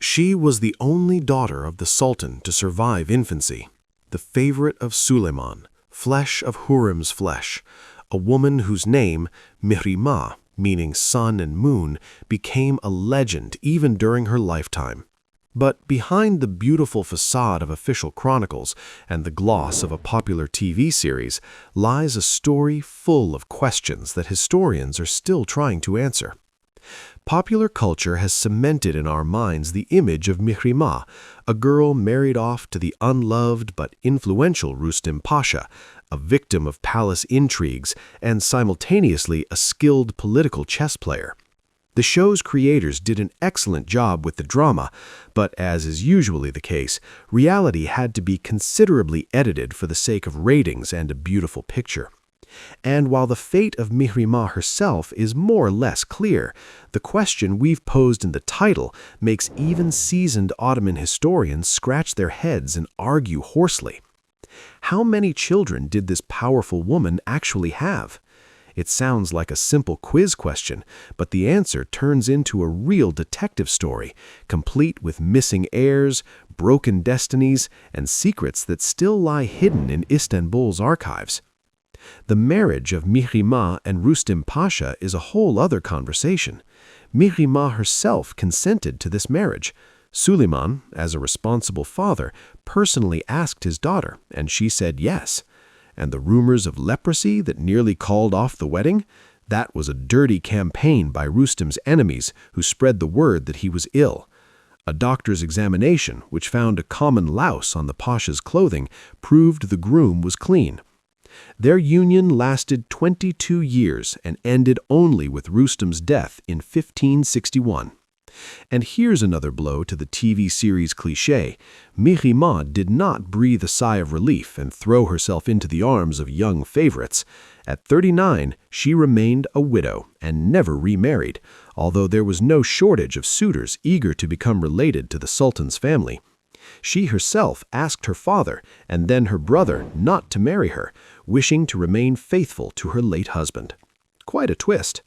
She was the only daughter of the Sultan to survive infancy, the favorite of Suleiman, flesh of Hurrem's flesh, a woman whose name, Mihrimah, meaning sun and moon, became a legend even during her lifetime. But behind the beautiful facade of official chronicles and the gloss of a popular TV series lies a story full of questions that historians are still trying to answer. Popular culture has cemented in our minds the image of Mihrimah, a girl married off to the unloved but influential Rüstem Pasha, a victim of palace intrigues and simultaneously a skilled political chess player. The show's creators did an excellent job with the drama, but as is usually the case, reality had to be considerably edited for the sake of ratings and a beautiful picture. And while the fate of Mihrimah herself is more or less clear, the question we've posed in the title makes even seasoned Ottoman historians scratch their heads and argue hoarsely. How many children did this powerful woman actually have? It sounds like a simple quiz question, but the answer turns into a real detective story, complete with missing heirs, broken destinies, and secrets that still lie hidden in Istanbul's archives. The marriage of Mihrimah and Rüstem Pasha is a whole other conversation. Mihrimah herself consented to this marriage. Suleiman, as a responsible father, personally asked his daughter, and she said yes. And the rumors of leprosy that nearly called off the wedding? That was a dirty campaign by Rüstem's enemies who spread the word that he was ill. A doctor's examination, which found a common louse on the Pasha's clothing, proved the groom was clean. Their union lasted 22 years and ended only with Rüstem's death in 1561. And here's another blow to the TV series cliché. Mihrimah did not breathe a sigh of relief and throw herself into the arms of young favorites. At 39, she remained a widow and never remarried, although there was no shortage of suitors eager to become related to the Sultan's family. She herself asked her father and then her brother not to marry her, wishing to remain faithful to her late husband. Quite a twist.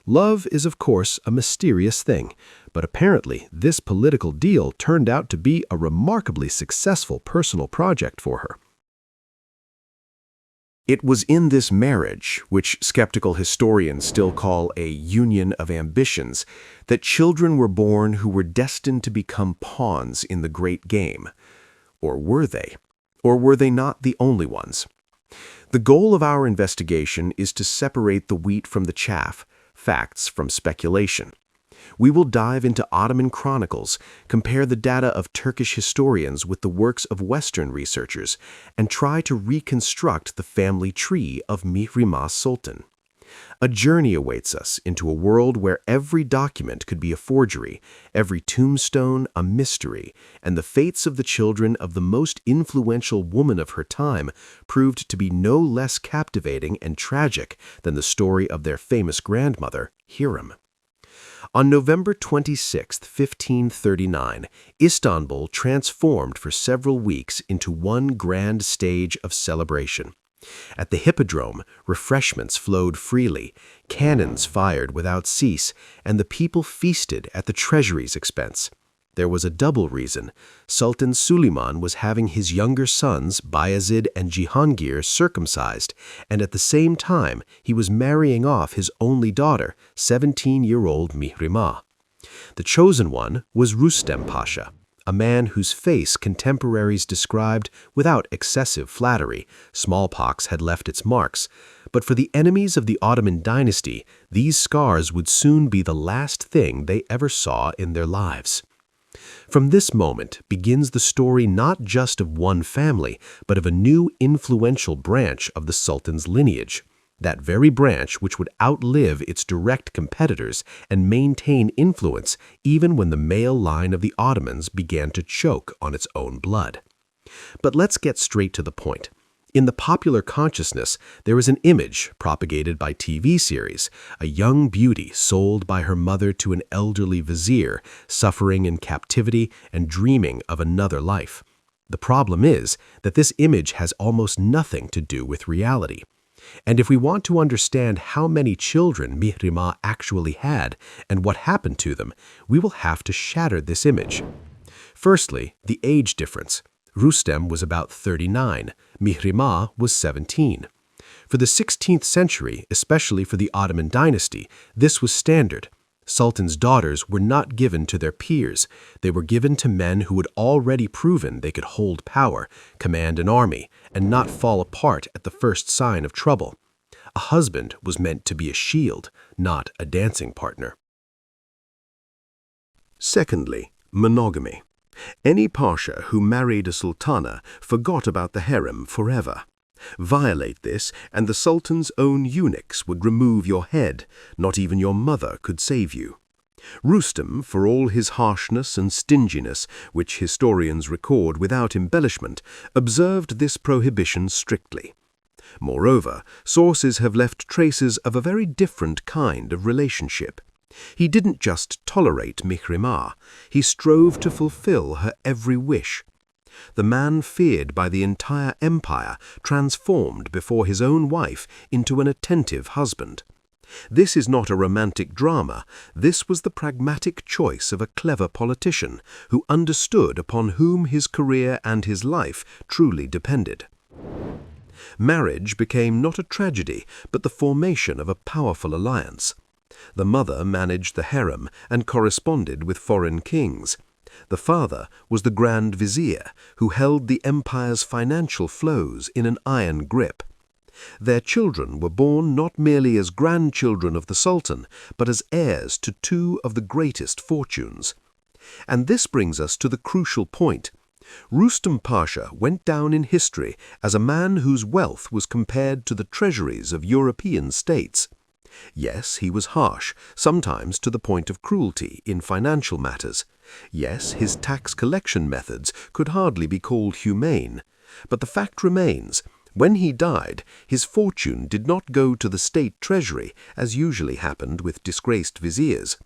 Love is, of course, a mysterious thing, but apparently this political deal turned out to be a remarkably successful personal project for her. It was in this marriage, which skeptical historians still call a union of ambitions, that children were born who were destined to become pawns in the great game. Or were they? Or were they not the only ones? The goal of our investigation is to separate the wheat from the chaff, facts from speculation. We will dive into Ottoman chronicles, compare the data of Turkish historians with the works of Western researchers, and try to reconstruct the family tree of Mihrimah Sultan. A journey awaits us into a world where every document could be a forgery, every tombstone a mystery, and the fates of the children of the most influential woman of her time proved to be no less captivating and tragic than the story of their famous grandmother, Hurrem. On November 26, 1539, Istanbul transformed for several weeks into one grand stage of celebration. At the Hippodrome, refreshments flowed freely, cannons fired without cease, and the people feasted at the treasury's expense. There was a double reason. Sultan Suleiman was having his younger sons, Bayezid and Cihangir, circumcised, and at the same time he was marrying off his only daughter, 17-year-old Mihrimah. The chosen one was Rüstem Pasha, a man whose face contemporaries described without excessive flattery. Smallpox had left its marks, but for the enemies of the Ottoman dynasty, these scars would soon be the last thing they ever saw in their lives. From this moment begins the story not just of one family, but of a new influential branch of the Sultan's lineage. That very branch which would outlive its direct competitors and maintain influence even when the male line of the Ottomans began to choke on its own blood. But let's get straight to the point. In the popular consciousness, there is an image propagated by TV series, a young beauty sold by her mother to an elderly vizier, suffering in captivity and dreaming of another life. The problem is that this image has almost nothing to do with reality. And if we want to understand how many children Mihrimah actually had and what happened to them, we will have to shatter this image. Firstly, the age difference. Rüstem was about 39, Mihrimah was 17. For the 16th century, especially for the Ottoman dynasty, this was standard. Sultans' daughters were not given to their peers. They were given to men who had already proven they could hold power, command an army, and not fall apart at the first sign of trouble. A husband was meant to be a shield, not a dancing partner. Secondly, monogamy. Any pasha who married a sultana forgot about the harem forever. Violate this, and the sultan's own eunuchs would remove your head. Not even your mother could save you. Rüstem, for all his harshness and stinginess, which historians record without embellishment, observed this prohibition strictly. Moreover, sources have left traces of a very different kind of relationship. He didn't just tolerate Mihrimah, he strove to fulfill her every wish. The man feared by the entire empire transformed before his own wife into an attentive husband. This is not a romantic drama, this was the pragmatic choice of a clever politician who understood upon whom his career and his life truly depended. Marriage became not a tragedy, but the formation of a powerful alliance. The mother managed the harem and corresponded with foreign kings. The father was the Grand Vizier, who held the empire's financial flows in an iron grip. Their children were born not merely as grandchildren of the Sultan, but as heirs to two of the greatest fortunes. And this brings us to the crucial point. Rüstem Pasha went down in history as a man whose wealth was compared to the treasuries of European states. Yes, he was harsh, sometimes to the point of cruelty in financial matters. Yes, his tax collection methods could hardly be called humane. But the fact remains, when he died, his fortune did not go to the state treasury, as usually happened with disgraced viziers.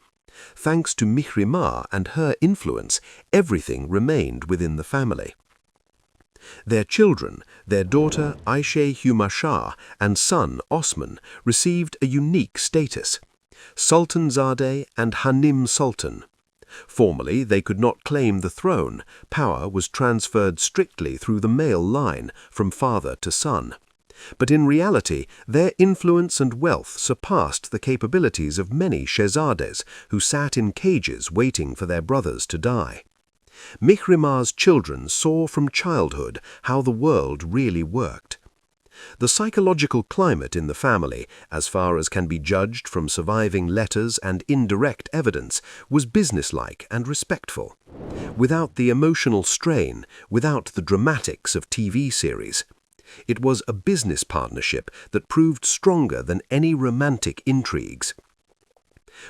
Thanks to Mihrimah and her influence, everything remained within the family. Their children, their daughter Aisha and son Osman, received a unique status, Sultanzade and Hanem Sultan. Formally, they could not claim the throne. Power was transferred strictly through the male line, from father to son. But in reality, their influence and wealth surpassed the capabilities of many shehzades who sat in cages waiting for their brothers to die. Mihrimah's children saw from childhood how the world really worked. The psychological climate in the family, as far as can be judged from surviving letters and indirect evidence, was businesslike and respectful. Without the emotional strain, without the dramatics of TV series. It was a business partnership that proved stronger than any romantic intrigues.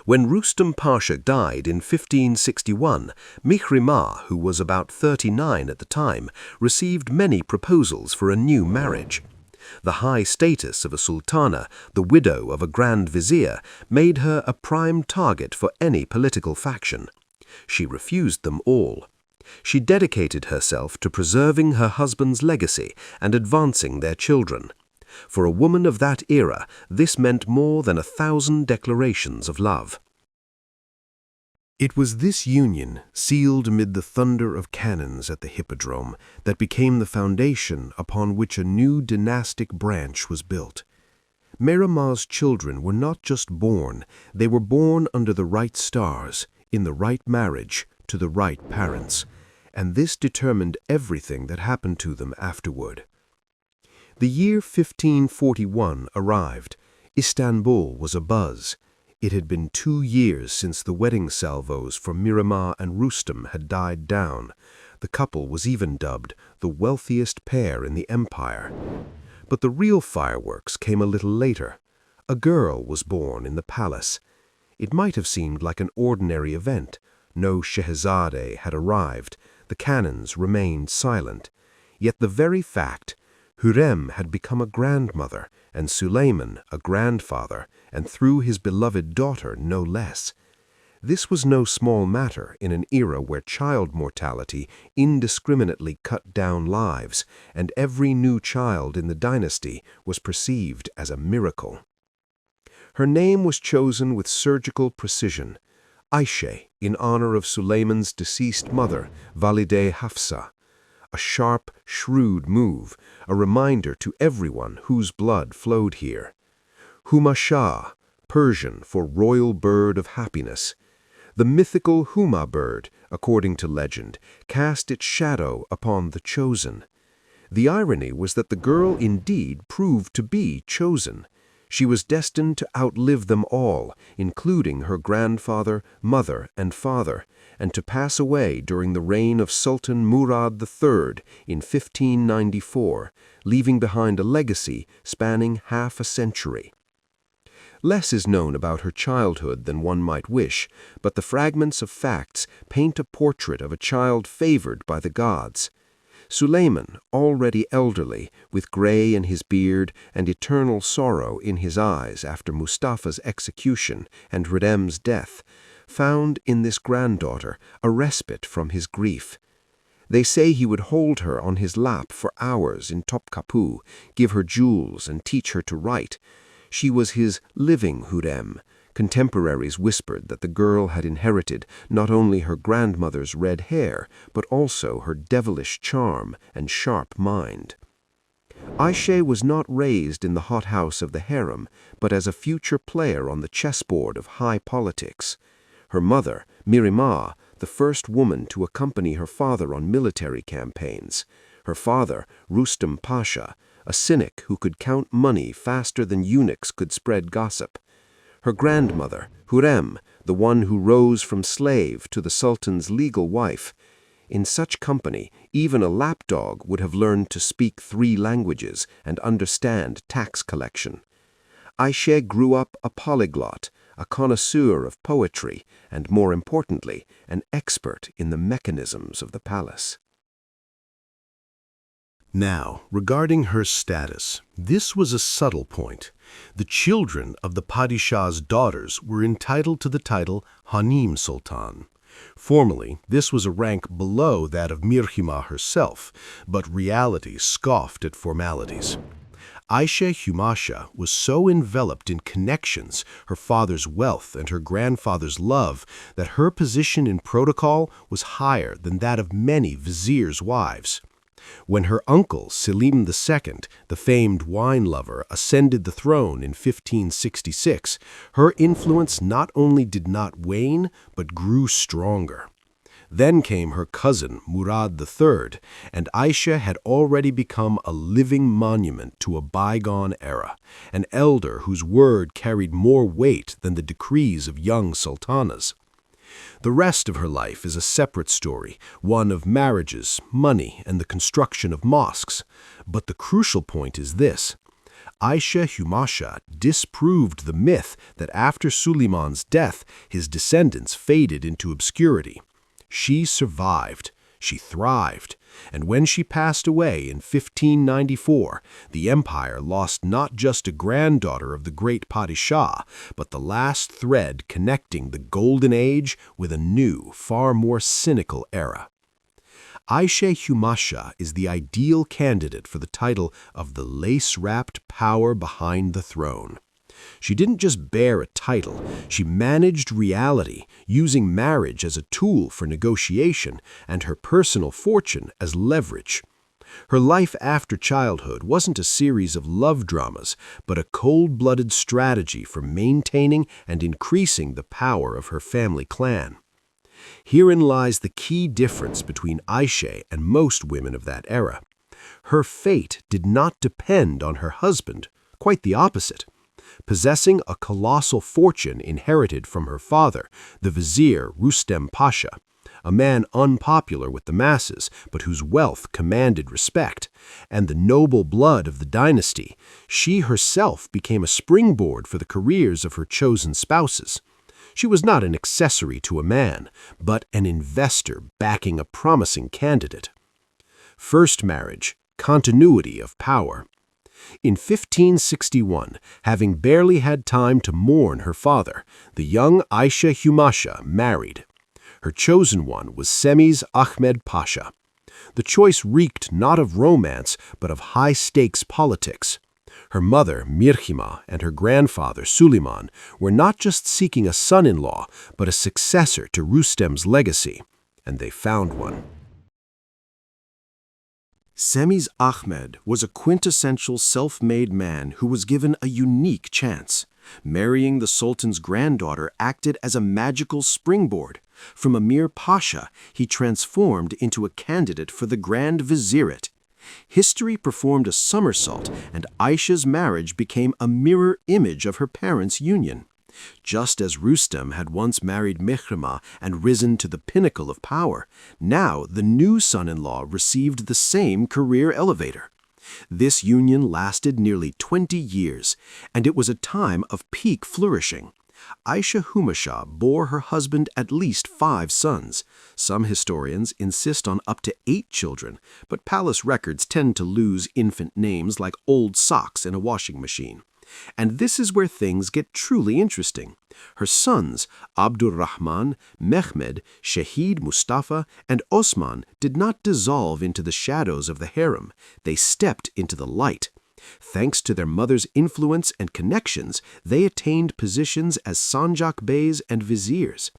When Rüstem Pasha died in 1561, Mihrimah, who was about 39 at the time, received many proposals for a new marriage. The high status of a sultana, the widow of a grand vizier, made her a prime target for any political faction. She refused them all. She dedicated herself to preserving her husband's legacy and advancing their children. For a woman of that era, this meant more than 1,000 declarations of love. It was this union, sealed amid the thunder of cannons at the Hippodrome, that became the foundation upon which a new dynastic branch was built. Mihrimah's children were not just born, they were born under the right stars, in the right marriage, to the right parents, and this determined everything that happened to them afterward. The year 1541 arrived. Istanbul was abuzz. It had been 2 years since the wedding salvos for Mihrimah and Rüstem had died down. The couple was even dubbed the wealthiest pair in the empire. But the real fireworks came a little later. A girl was born in the palace. It might have seemed like an ordinary event. No Shehzade had arrived. The cannons remained silent. Yet the very fact, Hurrem had become a grandmother, and Suleiman a grandfather, and through his beloved daughter no less. This was no small matter in an era where child mortality indiscriminately cut down lives, and every new child in the dynasty was perceived as a miracle. Her name was chosen with surgical precision, Aisha, in honor of Suleiman's deceased mother, Valide Hafsa. A sharp, shrewd move, a reminder to everyone whose blood flowed here. Huma, Persian for royal bird of happiness. The mythical Huma bird, according to legend, cast its shadow upon the chosen. The irony was that the girl indeed proved to be chosen. She was destined to outlive them all, including her grandfather, mother, and father, and to pass away during the reign of Sultan Murad III in 1594, leaving behind a legacy spanning half a century. Less is known about her childhood than one might wish, but the fragments of facts paint a portrait of a child favored by the gods. Suleiman, already elderly, with gray in his beard and eternal sorrow in his eyes after Mustafa's execution and Rüstem's death, found in this granddaughter a respite from his grief. They say he would hold her on his lap for hours in Topkapi, give her jewels and teach her to write. She was his living Hurrem. Contemporaries whispered that the girl had inherited not only her grandmother's red hair, but also her devilish charm and sharp mind. Aisha was not raised in the hothouse of the harem, but as a future player on the chessboard of high politics. Her mother, Mihrimah, the first woman to accompany her father on military campaigns. Her father, Rüstem Pasha, a cynic who could count money faster than eunuchs could spread gossip. Her grandmother, Hurrem, the one who rose from slave to the Sultan's legal wife. In such company, even a lapdog would have learned to speak 3 languages and understand tax collection. Aisha grew up a polyglot, a connoisseur of poetry, and more importantly, an expert in the mechanisms of the palace. Now, regarding her status, this was a subtle point. The children of the Padishah's daughters were entitled to the title Rüstem Sultan. Formally, this was a rank below that of Mihrimah herself, but reality scoffed at formalities. Aisha was so enveloped in connections, her father's wealth and her grandfather's love, that her position in protocol was higher than that of many viziers' wives. When her uncle, Selim II, the famed wine lover, ascended the throne in 1566, her influence not only did not wane, but grew stronger. Then came her cousin, Murad III, and Aisha had already become a living monument to a bygone era, an elder whose word carried more weight than the decrees of young sultanas. The rest of her life is a separate story, one of marriages, money, and the construction of mosques. But the crucial point is this. Aisha disproved the myth that after Suleiman's death, his descendants faded into obscurity. She survived, she thrived, and when she passed away in 1594, the empire lost not just a granddaughter of the great Padishah, but the last thread connecting the Golden Age with a new, far more cynical era. Aisha is the ideal candidate for the title of the lace-wrapped power behind the throne. She didn't just bear a title, she managed reality, using marriage as a tool for negotiation and her personal fortune as leverage. Her life after childhood wasn't a series of love dramas, but a cold-blooded strategy for maintaining and increasing the power of her family clan. Herein lies the key difference between Aisha and most women of that era. Her fate did not depend on her husband, quite the opposite. Possessing a colossal fortune inherited from her father, the vizier Rüstem Pasha, a man unpopular with the masses, but whose wealth commanded respect, and the noble blood of the dynasty, she herself became a springboard for the careers of her chosen spouses. She was not an accessory to a man, but an investor backing a promising candidate. First marriage, continuity of power. In 1561, having barely had time to mourn her father, the young Aisha Humasha married. Her chosen one was Semmes Ahmed Pasha. The choice reeked not of romance, but of high-stakes politics. Her mother, Mihrimah, and her grandfather, Suleiman, were not just seeking a son-in-law, but a successor to Rüstem's legacy, and they found one. Semmes Ahmed was a quintessential self-made man who was given a unique chance. Marrying the Sultan's granddaughter acted as a magical springboard. From a mere pasha, he transformed into a candidate for the Grand Vizierate. History performed a somersault, and Aisha's marriage became a mirror image of her parents' union. Just as Rüstem had once married Mihrimah and risen to the pinnacle of power, now the new son-in-law received the same career elevator. This union lasted nearly 20 years, and it was a time of peak flourishing. Aisha Humasha bore her husband at least 5 sons. Some historians insist on up to 8 children, but palace records tend to lose infant names like old socks in a washing machine. And this is where things get truly interesting. Her sons, Abdurrahman, Mehmed, Shahid Mustafa, and Osman, did not dissolve into the shadows of the harem. They stepped into the light. Thanks to their mother's influence and connections, they attained positions as Sanjak Beys and viziers.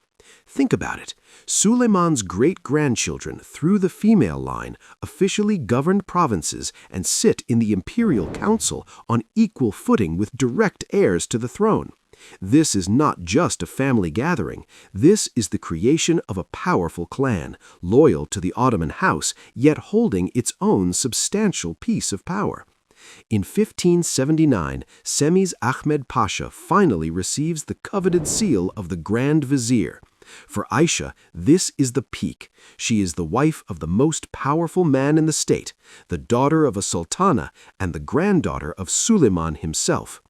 Think about it. Suleiman's great-grandchildren, through the female line, officially governed provinces and sit in the imperial council on equal footing with direct heirs to the throne. This is not just a family gathering. This is the creation of a powerful clan, loyal to the Ottoman house, yet holding its own substantial piece of power. In 1579, Semmes Ahmed Pasha finally receives the coveted seal of the Grand Vizier. For Aisha, this is the peak. She is the wife of the most powerful man in the state, the daughter of a sultana, and the granddaughter of Suleiman himself.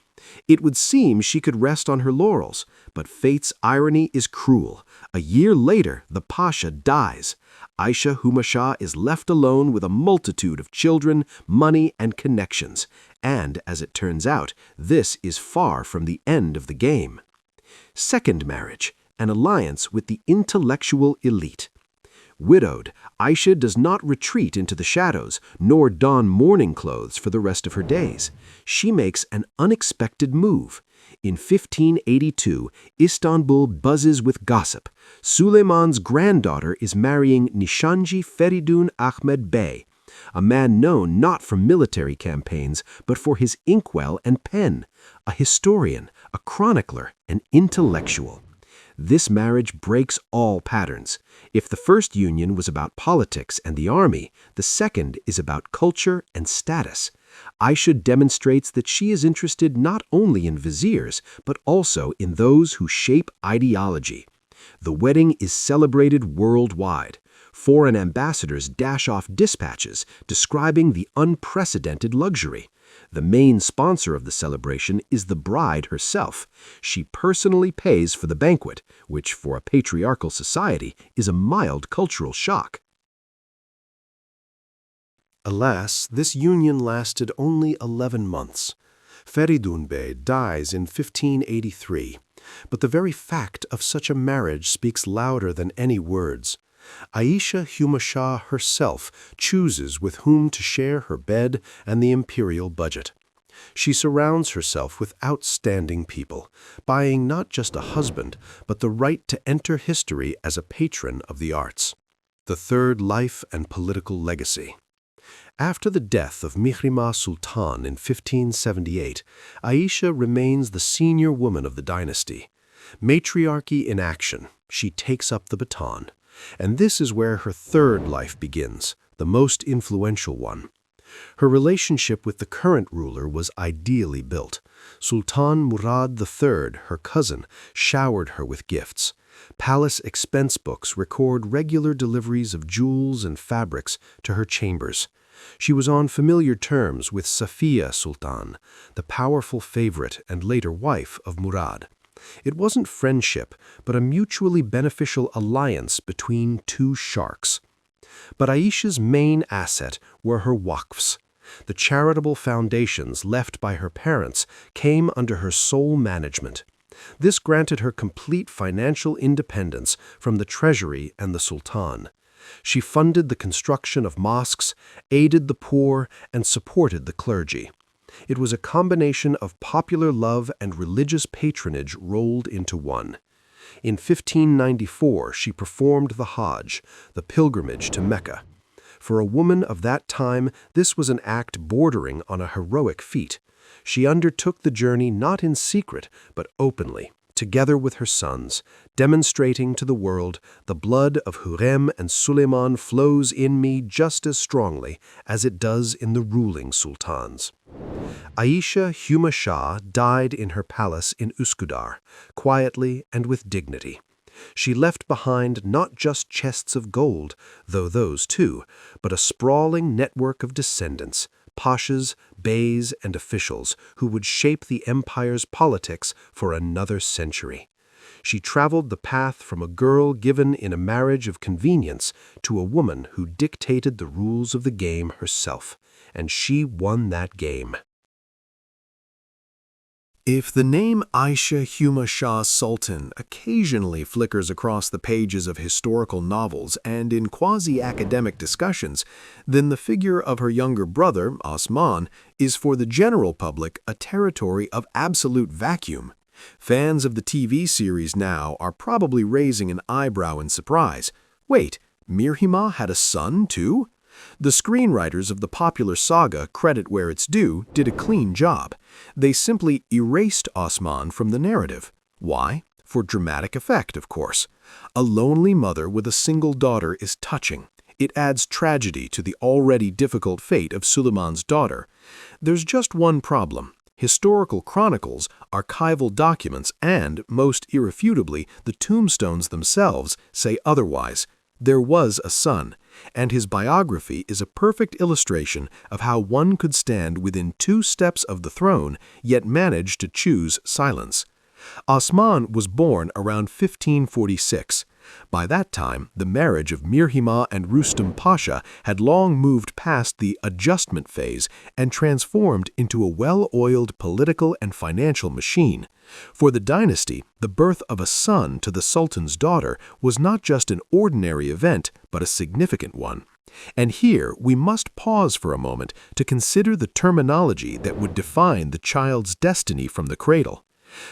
It would seem she could rest on her laurels, but fate's irony is cruel. A year later, the pasha dies. Aisha Humasha is left alone with a multitude of children, money, and connections. And, as it turns out, this is far from the end of the game. Second marriage, an alliance with the intellectual elite. Widowed, Aisha does not retreat into the shadows, nor don mourning clothes for the rest of her days. She makes an unexpected move. In 1582, Istanbul buzzes with gossip. Suleiman's granddaughter is marrying Nishanji Feridun Ahmed Bey, a man known not for military campaigns, but for his inkwell and pen, a historian, a chronicler, an intellectual. This marriage breaks all patterns. If the first union was about politics and the army, the second is about culture and status. Aisha demonstrates that she is interested not only in viziers, but also in those who shape ideology. The wedding is celebrated worldwide. Foreign ambassadors dash off dispatches describing the unprecedented luxury. The main sponsor of the celebration is the bride herself. She personally pays for the banquet, which for a patriarchal society is a mild cultural shock. Alas, this union lasted only 11 months. Feridun Bey dies in 1583, but the very fact of such a marriage speaks louder than any words. Aisha Humasha herself chooses with whom to share her bed and the imperial budget. She surrounds herself with outstanding people, buying not just a husband, but the right to enter history as a patron of the arts. The third life and political legacy. After the death of Mihrimah Sultan in 1578, Aisha remains the senior woman of the dynasty. Matriarchy in action, she takes up the baton. And this is where her third life begins, the most influential one. Her relationship with the current ruler was ideally built. Sultan Murad III, her cousin, showered her with gifts. Palace expense books record regular deliveries of jewels and fabrics to her chambers. She was on familiar terms with Safiya Sultan, the powerful favorite and later wife of Murad. It wasn't friendship, but a mutually beneficial alliance between two sharks. But Aisha's main asset were her waqfs. The charitable foundations left by her parents came under her sole management. This granted her complete financial independence from the treasury and the sultan. She funded the construction of mosques, aided the poor, and supported the clergy. It was a combination of popular love and religious patronage rolled into one. In 1594, she performed the Hajj, the pilgrimage to Mecca. For a woman of that time, this was an act bordering on a heroic feat. She undertook the journey not in secret, but openly, together with her sons, demonstrating to the world, the blood of Hurrem and Suleiman flows in me just as strongly as it does in the ruling sultans. Aisha Huma Shah died in her palace in Üsküdar, quietly and with dignity. She left behind not just chests of gold, though those too, but a sprawling network of descendants, pashas, beys, and officials who would shape the empire's politics for another century. She traveled the path from a girl given in a marriage of convenience to a woman who dictated the rules of the game herself, and she won that game. If the name Aisha Huma Shah Sultan occasionally flickers across the pages of historical novels and in quasi-academic discussions, then the figure of her younger brother, Osman, is for the general public a territory of absolute vacuum. Fans of the TV series now are probably raising an eyebrow in surprise. Wait, Mihrimah had a son too? The screenwriters of the popular saga, credit where it's due, did a clean job. They simply erased Osman from the narrative. Why? For dramatic effect, of course. A lonely mother with a single daughter is touching. It adds tragedy to the already difficult fate of Suleiman's daughter. There's just one problem. Historical chronicles, archival documents, and, most irrefutably, the tombstones themselves say otherwise. There was a son, and his biography is a perfect illustration of how one could stand within 2 steps of the throne, yet manage to choose silence. Osman was born around 1546. By that time, the marriage of Mihrimah and Rüstem Pasha had long moved past the adjustment phase and transformed into a well-oiled political and financial machine. For the dynasty, the birth of a son to the sultan's daughter was not just an ordinary event, but a significant one. And here we must pause for a moment to consider the terminology that would define the child's destiny from the cradle.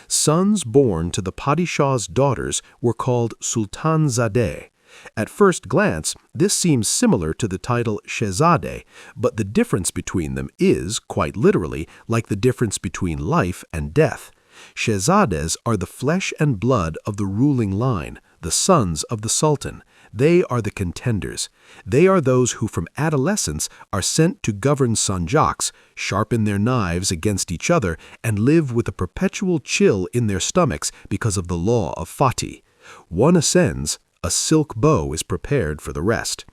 Sons born to the Padishah's daughters were called Sultanzadeh. At first glance, this seems similar to the title Shehzadeh, but the difference between them is, quite literally, like the difference between life and death. Shehzadehs are the flesh and blood of the ruling line, the sons of the sultan. They are the contenders. They are those who from adolescence are sent to govern sanjaks, sharpen their knives against each other, and live with a perpetual chill in their stomachs because of the law of Fatih. One ascends, a silk bow is prepared for the rest.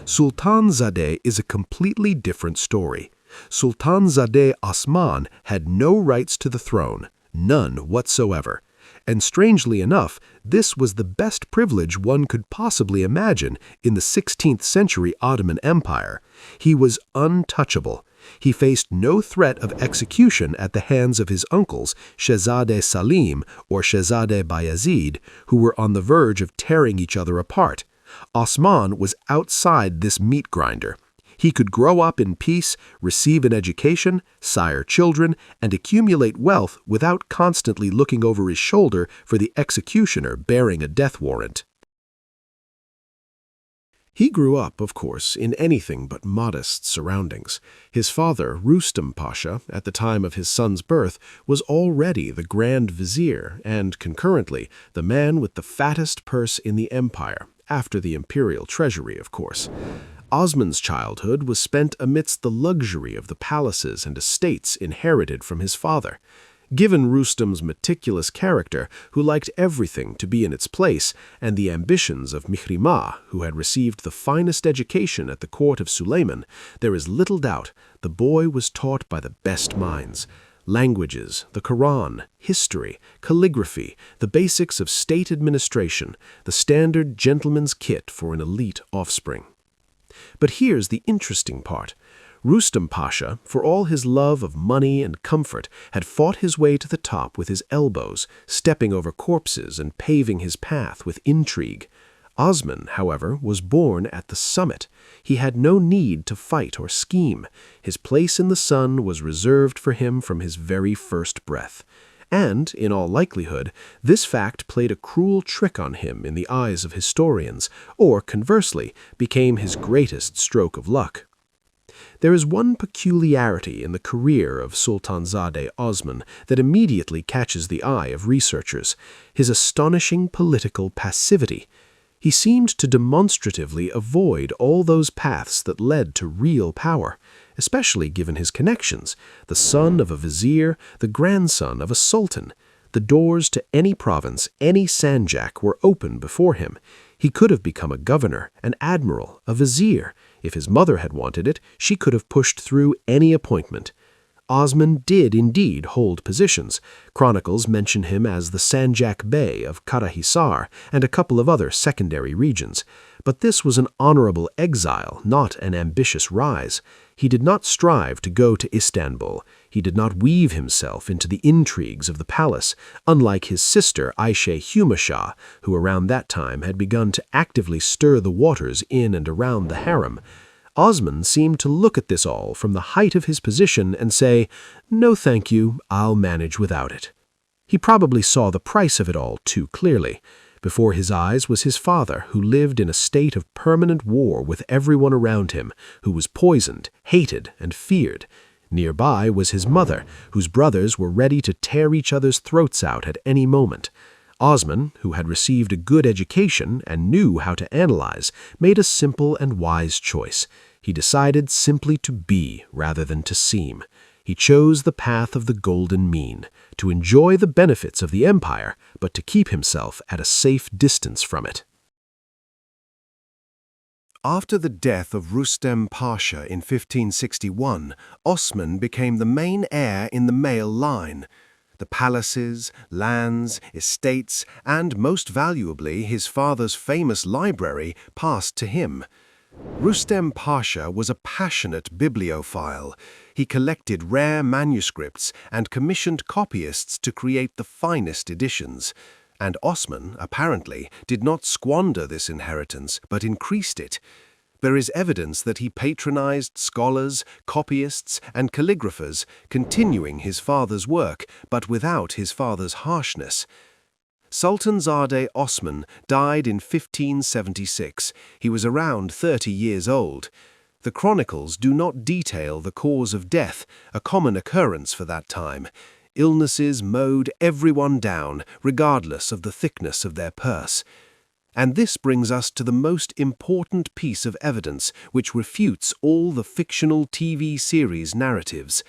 Sultanzadeh is a completely different story. Sultanzadeh Osman had no rights to the throne, none whatsoever. And strangely enough, this was the best privilege one could possibly imagine in the 16th century Ottoman Empire. He was untouchable. He faced no threat of execution at the hands of his uncles, Shehzadeh Salim or Shehzadeh Bayezid, who were on the verge of tearing each other apart. Osman was outside this meat grinder. He could grow up in peace, receive an education, sire children, and accumulate wealth without constantly looking over his shoulder for the executioner bearing a death warrant. He grew up, of course, in anything but modest surroundings. His father, Rüstem Pasha, at the time of his son's birth, was already the Grand Vizier and, concurrently, the man with the fattest purse in the empire, after the imperial treasury, of course. Osman's childhood was spent amidst the luxury of the palaces and estates inherited from his father. Given Rüstem's meticulous character, who liked everything to be in its place, and the ambitions of Mihrimah, who had received the finest education at the court of Suleiman, there is little doubt the boy was taught by the best minds. Languages, the Quran, history, calligraphy, the basics of state administration, the standard gentleman's kit for an elite offspring. But here's the interesting part. Rüstem Pasha, for all his love of money and comfort, had fought his way to the top with his elbows, stepping over corpses and paving his path with intrigue. Osman, however, was born at the summit. He had no need to fight or scheme. His place in the sun was reserved for him from his very first breath. And, in all likelihood, this fact played a cruel trick on him in the eyes of historians, or, conversely, became his greatest stroke of luck. There is one peculiarity in the career of Sultanzade Osman that immediately catches the eye of researchers: his astonishing political passivity. He seemed to demonstratively avoid all those paths that led to real power, especially given his connections: the son of a vizier, the grandson of a sultan. The doors to any province, any sanjak were open before him. He could have become a governor, an admiral, a vizier. If his mother had wanted it, she could have pushed through any appointment. Osman did indeed hold positions. Chronicles mention him as the Sanjak Bey of Karahisar and a couple of other secondary regions. But this was an honorable exile, not an ambitious rise. He did not strive to go to Istanbul. He did not weave himself into the intrigues of the palace, unlike his sister Aisha, who around that time had begun to actively stir the waters in and around the harem. Osman seemed to look at this all from the height of his position and say, "No thank you, I'll manage without it." He probably saw the price of it all too clearly. Before his eyes was his father, who lived in a state of permanent war with everyone around him, who was poisoned, hated, and feared. Nearby was his mother, whose brothers were ready to tear each other's throats out at any moment. Osman, who had received a good education and knew how to analyze, made a simple and wise choice. He decided simply to be rather than to seem. He chose the path of the golden mean, to enjoy the benefits of the empire, but to keep himself at a safe distance from it. After the death of Rüstem Pasha in 1561, Osman became the main heir in the male line. The palaces, lands, estates, and most valuably his father's famous library passed to him. Rüstem Pasha was a passionate bibliophile. He collected rare manuscripts and commissioned copyists to create the finest editions. And Osman, apparently, did not squander this inheritance, but increased it. There is evidence that he patronized scholars, copyists, and calligraphers, continuing his father's work, but without his father's harshness. Sultanzade Osman died in 1576. He was around 30 years old. The chronicles do not detail the cause of death, a common occurrence for that time. Illnesses mowed everyone down, regardless of the thickness of their purse. And this brings us to the most important piece of evidence which refutes all the fictional TV series narratives.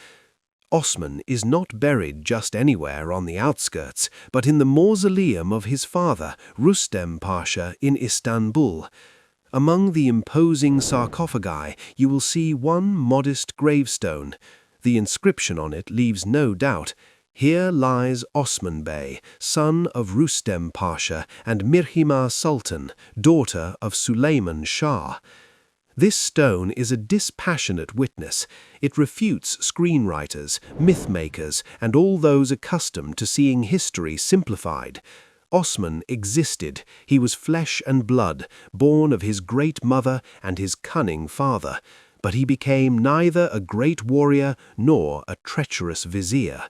Osman is not buried just anywhere on the outskirts, but in the mausoleum of his father, Rüstem Pasha, in Istanbul. Among the imposing sarcophagi, you will see one modest gravestone. The inscription on it leaves no doubt: "Here lies Osman Bey, son of Rüstem Pasha and Mihrimah Sultan, daughter of Suleiman Shah." This stone is a dispassionate witness. It refutes screenwriters, mythmakers, and all those accustomed to seeing history simplified. Osman existed. He was flesh and blood, born of his great mother and his cunning father. But he became neither a great warrior nor a treacherous vizier.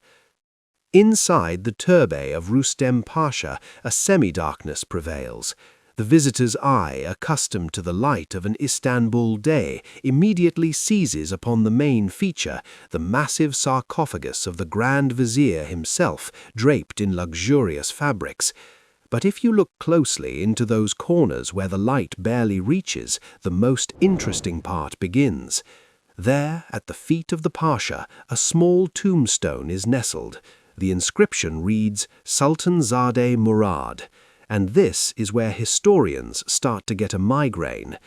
Inside the turbe of Rüstem Pasha, a semi-darkness prevails. The visitor's eye, accustomed to the light of an Istanbul day, immediately seizes upon the main feature, the massive sarcophagus of the Grand Vizier himself, draped in luxurious fabrics. But if you look closely into those corners where the light barely reaches, the most interesting part begins. There, at the feet of the Pasha, a small tombstone is nestled. The inscription reads, "Sultanzade Murad," and this is where historians start to get a migraine.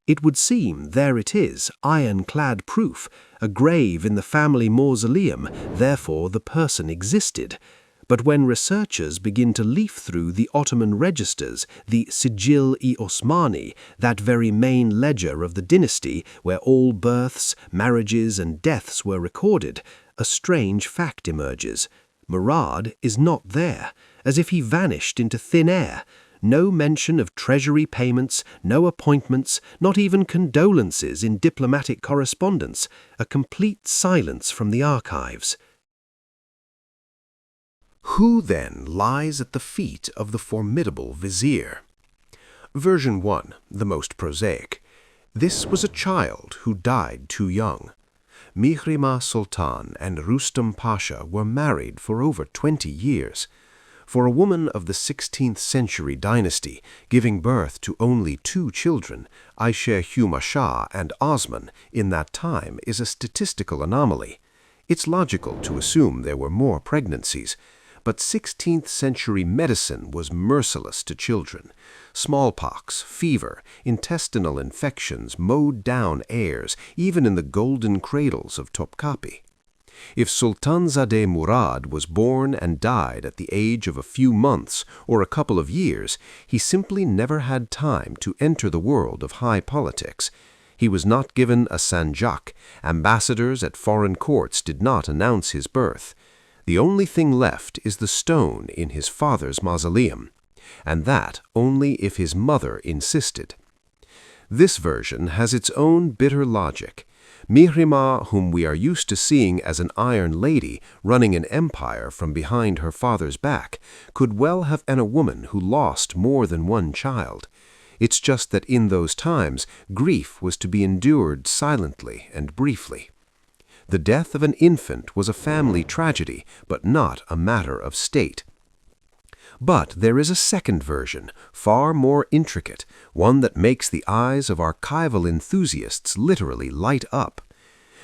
It would seem there it is, ironclad proof, a grave in the family mausoleum, therefore the person existed. But when researchers begin to leaf through the Ottoman registers, the Sijil-i Osmani, that very main ledger of the dynasty where all births, marriages and deaths were recorded, a strange fact emerges. Murad is not there, as if he vanished into thin air. No mention of treasury payments, no appointments, not even condolences in diplomatic correspondence, a complete silence from the archives. Who then lies at the feet of the formidable vizier? Version 1, the most prosaic. This was a child who died too young. Mihrimah Sultan and Rüstem Pasha were married for over 20 years. For a woman of the 16th century dynasty, giving birth to only 2 children, Aisha and Osman, in that time is a statistical anomaly. It's logical to assume there were more pregnancies, but 16th century medicine was merciless to children. Smallpox, fever, intestinal infections mowed down heirs, even in the golden cradles of Topkapi. If Sultanzadeh Murad was born and died at the age of a few months or a couple of years, he simply never had time to enter the world of high politics. He was not given a sanjak. Ambassadors at foreign courts did not announce his birth. The only thing left is the stone in his father's mausoleum, and that only if his mother insisted. This version has its own bitter logic. Mihrimah, whom we are used to seeing as an iron lady running an empire from behind her father's back, could well have been a woman who lost more than one child. It's just that in those times, grief was to be endured silently and briefly. The death of an infant was a family tragedy, but not a matter of state. But there is a second version, far more intricate, one that makes the eyes of archival enthusiasts literally light up.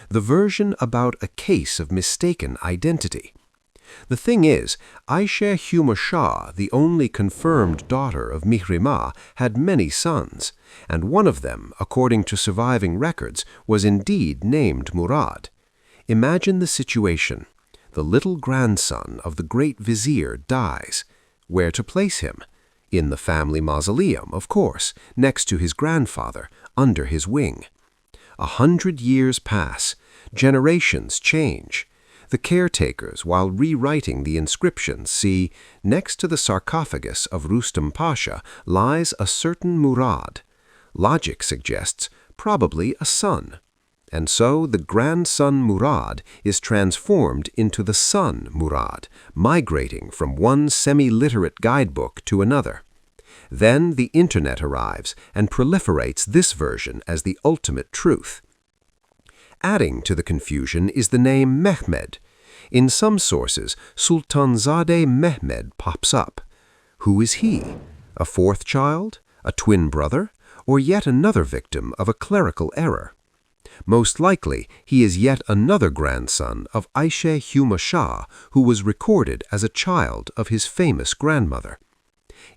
The version about a case of mistaken identity. The thing is, Aisha, the only confirmed daughter of Mihrimah, had many sons, and one of them, according to surviving records, was indeed named Murad. Imagine the situation. The little grandson of the great vizier dies. Where to place him? In the family mausoleum, of course, next to his grandfather, under his wing. 100 years pass. Generations change. The caretakers, while rewriting the inscriptions, see, next to the sarcophagus of Rüstem Pasha lies a certain Murad. Logic suggests probably a son. And so the grandson Murad is transformed into the son Murad, migrating from one semi-literate guidebook to another. Then the internet arrives and proliferates this version as the ultimate truth. Adding to the confusion is the name Mehmed. In some sources, Sultanzadeh Mehmed pops up. Who is he? A fourth child? A twin brother? Or yet another victim of a clerical error? Most likely, he is yet another grandson of Aisha, who was recorded as a child of his famous grandmother.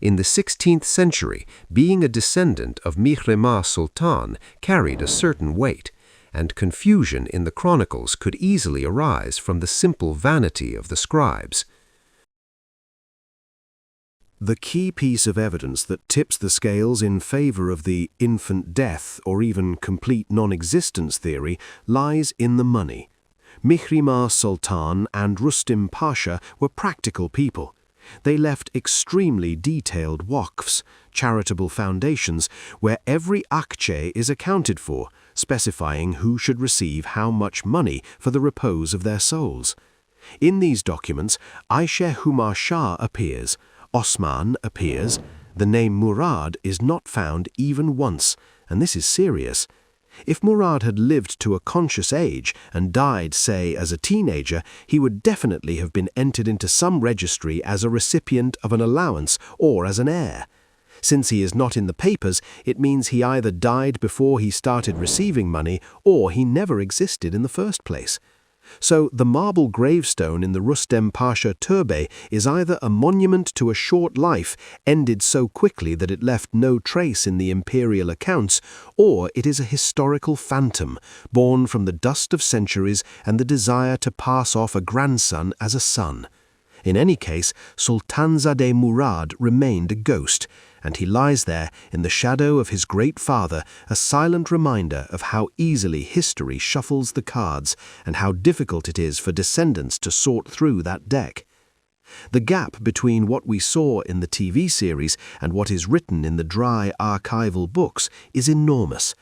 In the 16th century, being a descendant of Mihrimah Sultan carried a certain weight, and confusion in the chronicles could easily arise from the simple vanity of the scribes. The key piece of evidence that tips the scales in favor of the infant death or even complete non-existence theory lies in the money. Mihrimah Sultan and Rüstem Pasha were practical people. They left extremely detailed waqfs, charitable foundations, where every akçe is accounted for, specifying who should receive how much money for the repose of their souls. In these documents, Aisha appears, Osman appears, the name Murad is not found even once, and this is serious. If Murad had lived to a conscious age and died, say, as a teenager, he would definitely have been entered into some registry as a recipient of an allowance or as an heir. Since he is not in the papers, it means he either died before he started receiving money or he never existed in the first place. So the marble gravestone in the Rüstem Pasha Türbe is either a monument to a short life ended so quickly that it left no trace in the imperial accounts, or it is a historical phantom born from the dust of centuries and the desire to pass off a grandson as a son. In any case, Sultanzadeh Murad remained a ghost, and he lies there in the shadow of his great father, a silent reminder of how easily history shuffles the cards and how difficult it is for descendants to sort through that deck. The gap between what we saw in the TV series and what is written in the dry archival books is enormous.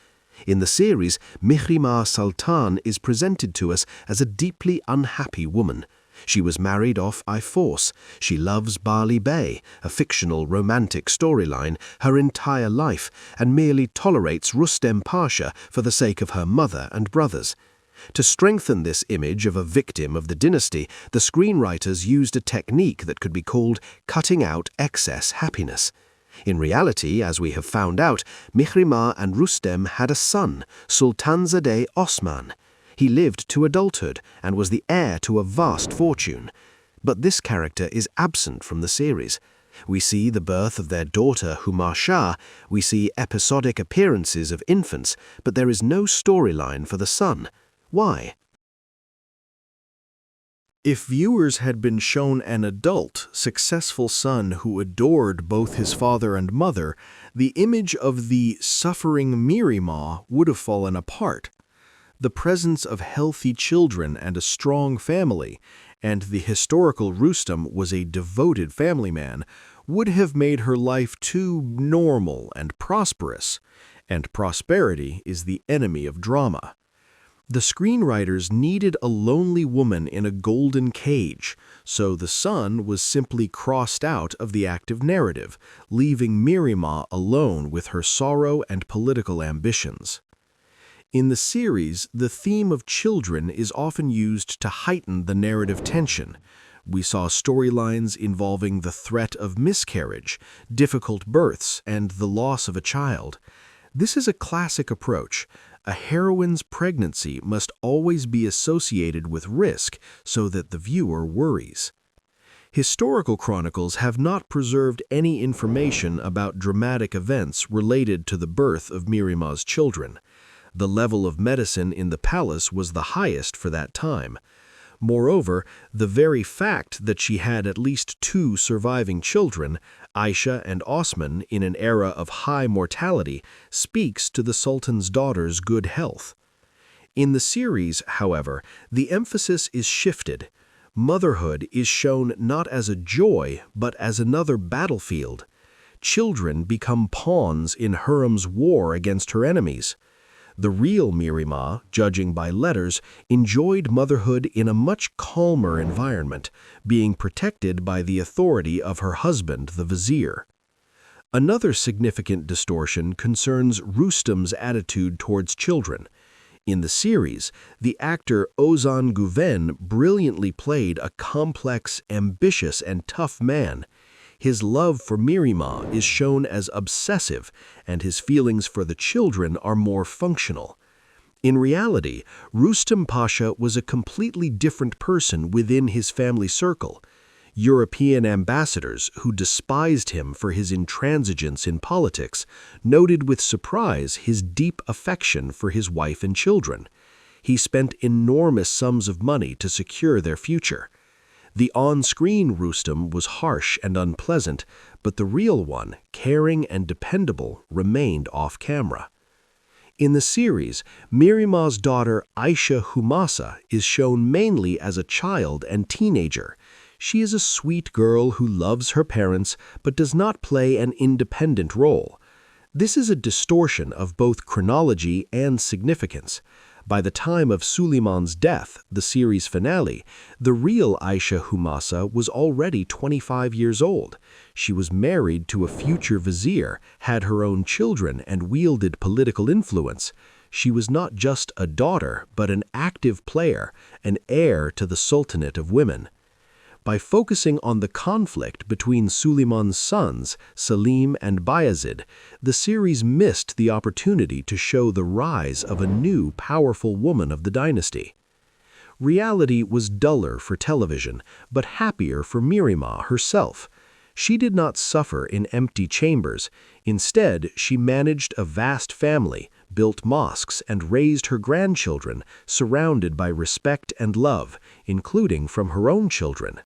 In the series, Mihrimah Sultan is presented to us as a deeply unhappy woman. She was married off by force. She loves Bali Bey, a fictional romantic storyline, her entire life, and merely tolerates Rüstem Pasha for the sake of her mother and brothers. To strengthen this image of a victim of the dynasty, the screenwriters used a technique that could be called cutting out excess happiness. In reality, as we have found out, Mihrimah and Rüstem had a son, Sultanzadeh Osman. He lived to adulthood and was the heir to a vast fortune. But this character is absent from the series. We see the birth of their daughter Humasha, we see episodic appearances of infants, but there is no storyline for the son. Why? If viewers had been shown an adult, successful son who adored both his father and mother, the image of the suffering Mihrimah would have fallen apart. The presence of healthy children and a strong family, and the historical Rüstem was a devoted family man, would have made her life too normal and prosperous, and prosperity is the enemy of drama. The screenwriters needed a lonely woman in a golden cage, so the son was simply crossed out of the active narrative, leaving Mihrimah alone with her sorrow and political ambitions. In the series, the theme of children is often used to heighten the narrative tension. We saw storylines involving the threat of miscarriage, difficult births, and the loss of a child. This is a classic approach. A heroine's pregnancy must always be associated with risk so that the viewer worries. Historical chronicles have not preserved any information about dramatic events related to the birth of Mihrimah's children. The level of medicine in the palace was the highest for that time. Moreover, the very fact that she had at least 2 surviving children, Aisha and Osman, in an era of high mortality, speaks to the Sultan's daughter's good health. In the series, however, the emphasis is shifted. Motherhood is shown not as a joy, but as another battlefield. Children become pawns in Hurrem's war against her enemies. The real Mihrimah, judging by letters, enjoyed motherhood in a much calmer environment, being protected by the authority of her husband, the vizier. Another significant distortion concerns Rüstem's attitude towards children. In the series, the actor Ozan Güven brilliantly played a complex, ambitious, and tough man. His love for Mihrimah is shown as obsessive, and his feelings for the children are more functional. In reality, Rüstem Pasha was a completely different person within his family circle. European ambassadors, who despised him for his intransigence in politics, noted with surprise his deep affection for his wife and children. He spent enormous sums of money to secure their future. The on-screen Rüstem was harsh and unpleasant, but the real one, caring and dependable, remained off-camera. In the series, Mihrimah's daughter Aisha Humasa is shown mainly as a child and teenager. She is a sweet girl who loves her parents but does not play an independent role. This is a distortion of both chronology and significance. By the time of Suleiman's death, the series finale, the real Aisha Humasa was already 25 years old. She was married to a future vizier, had her own children, and wielded political influence. She was not just a daughter, but an active player, an heir to the Sultanate of women. By focusing on the conflict between Suleiman's sons, Selim and Bayezid, the series missed the opportunity to show the rise of a new, powerful woman of the dynasty. Reality was duller for television, but happier for Mihrimah herself. She did not suffer in empty chambers. Instead, she managed a vast family, built mosques, and raised her grandchildren, surrounded by respect and love, including from her own children.